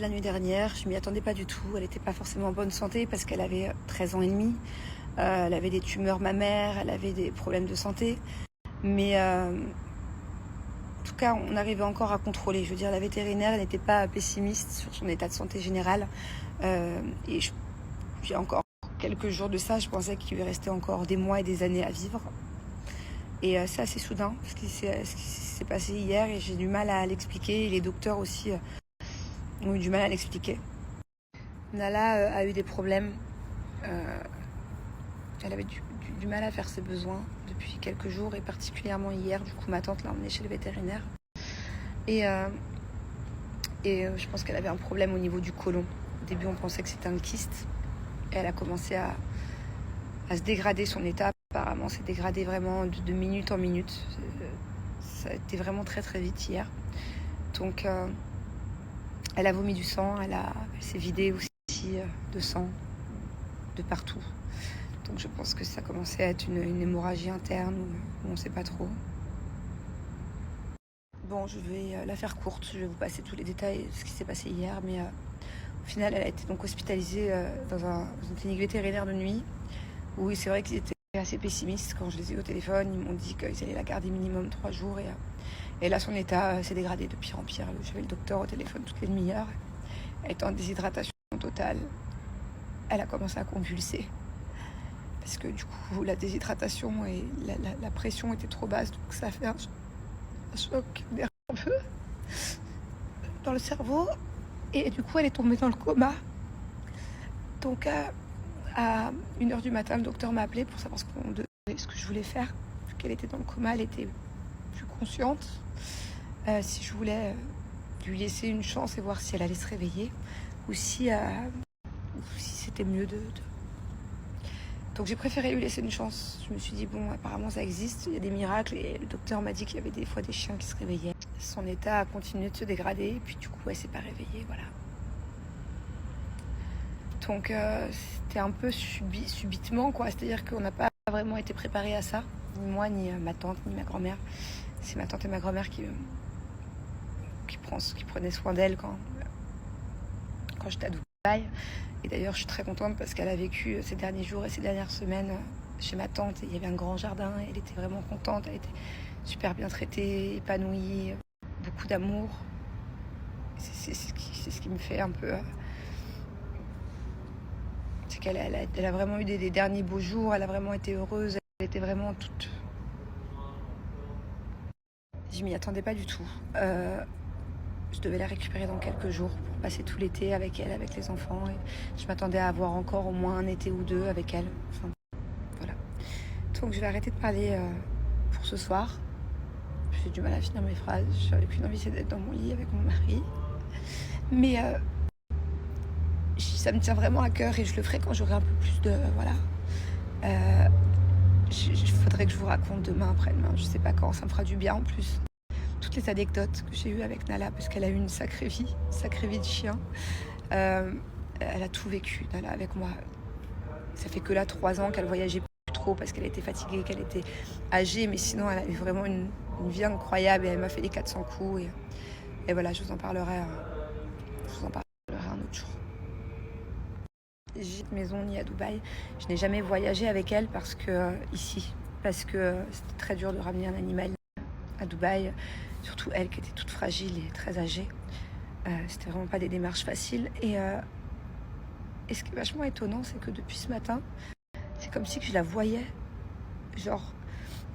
la nuit dernière. Je m'y attendais pas du tout. Elle n'était pas forcément en bonne santé parce qu'elle avait 13 ans et demi. Elle avait des tumeurs mammaires, elle avait des problèmes de santé. Mais en tout cas, on arrivait encore à contrôler. Je veux dire, la vétérinaire n'était pas pessimiste sur son état de santé général. Et j'ai encore quelques jours de ça, je pensais qu'il lui restait encore des mois et des années à vivre. Et c'est assez soudain, ce qui s'est passé hier, et j'ai du mal à l'expliquer. Et les docteurs aussi ont eu du mal à l'expliquer. Nala a eu des problèmes. Elle avait du mal à faire ses besoins depuis quelques jours, et particulièrement hier. Du coup, ma tante l'a emmenée chez le vétérinaire. Et je pense qu'elle avait un problème au niveau du côlon. Au début, on pensait que c'était un kyste. Et elle a commencé à se dégrader, son état. Apparemment, s'est dégradé vraiment de minute en minute. Ça a été vraiment très très vite hier. Donc, elle a vomi du sang, elle s'est vidée aussi de sang de partout. Donc je pense que ça commençait à être une hémorragie interne ou on ne sait pas trop. Bon, je vais la faire courte, je vais vous passer tous les détails de ce qui s'est passé hier, mais au final, elle a été donc hospitalisée dans une clinique vétérinaire de nuit, où c'est vrai qu'ils étaient assez pessimistes. Quand je les ai eu au téléphone, ils m'ont dit qu'ils allaient la garder minimum 3 jours, et là, son état s'est dégradé de pire en pire. J'avais le docteur au téléphone toutes les demi-heures. Elle était en déshydratation totale. Elle a commencé à convulser. Parce que du coup, la déshydratation et la pression était trop basse. Donc ça a fait un choc nerveux dans le cerveau. Et du coup, elle est tombée dans le coma. Donc à 1h du matin, le docteur m'a appelé pour savoir ce que je voulais faire. Vu qu'elle était dans le coma, elle était plus consciente. Si je voulais lui laisser une chance et voir si elle allait se réveiller. Ou si c'était mieux de... Donc j'ai préféré lui laisser une chance. Je me suis dit, bon, apparemment ça existe, il y a des miracles. Et le docteur m'a dit qu'il y avait des fois des chiens qui se réveillaient. Son état a continué de se dégrader. Et puis du coup, elle s'est pas réveillée, voilà. Donc c'était un peu subitement, quoi. C'est-à-dire qu'on n'a pas vraiment été préparé à ça. Ni moi, ni ma tante, ni ma grand-mère. C'est ma tante et ma grand-mère qui prenaient soin d'elle quand j'étais à Dubaï. Et d'ailleurs, je suis très contente parce qu'elle a vécu ces derniers jours et ces dernières semaines chez ma tante. Et il y avait un grand jardin et elle était vraiment contente. Elle était super bien traitée, épanouie, beaucoup d'amour. C'est ce qui me fait un peu... c'est qu'elle a vraiment eu des derniers beaux jours. Elle a vraiment été heureuse. Elle était vraiment toute... Je m'y attendais pas du tout. Je devais la récupérer dans quelques jours pour passer tout l'été avec elle, avec les enfants. Et je m'attendais à avoir encore au moins un été ou deux avec elle. Enfin, voilà. Donc je vais arrêter de parler pour ce soir. J'ai du mal à finir mes phrases. J'avais qu'une envie, c'est d'être dans mon lit avec mon mari. Mais ça me tient vraiment à cœur et je le ferai quand j'aurai un peu plus de... Voilà. Il faudrait que je vous raconte demain, après-demain. Je sais pas quand, ça me fera du bien en plus. Toutes les anecdotes que j'ai eues avec Nala, parce qu'elle a eu une sacrée vie de chien. Elle a tout vécu, Nala, avec moi. Ça fait que là 3 ans qu'elle voyageait plus trop parce qu'elle était fatiguée, qu'elle était âgée, mais sinon elle a eu vraiment une vie incroyable et elle m'a fait les 400 coups. Et voilà, je vous en parlerai un autre jour. J'ai une maison ni à Dubaï. Je n'ai jamais voyagé avec elle parce que c'était très dur de ramener un animal à Dubaï. Surtout elle qui était toute fragile et très âgée. C'était vraiment pas des démarches faciles. Et ce qui est vachement étonnant, c'est que depuis ce matin, c'est comme si que je la voyais, genre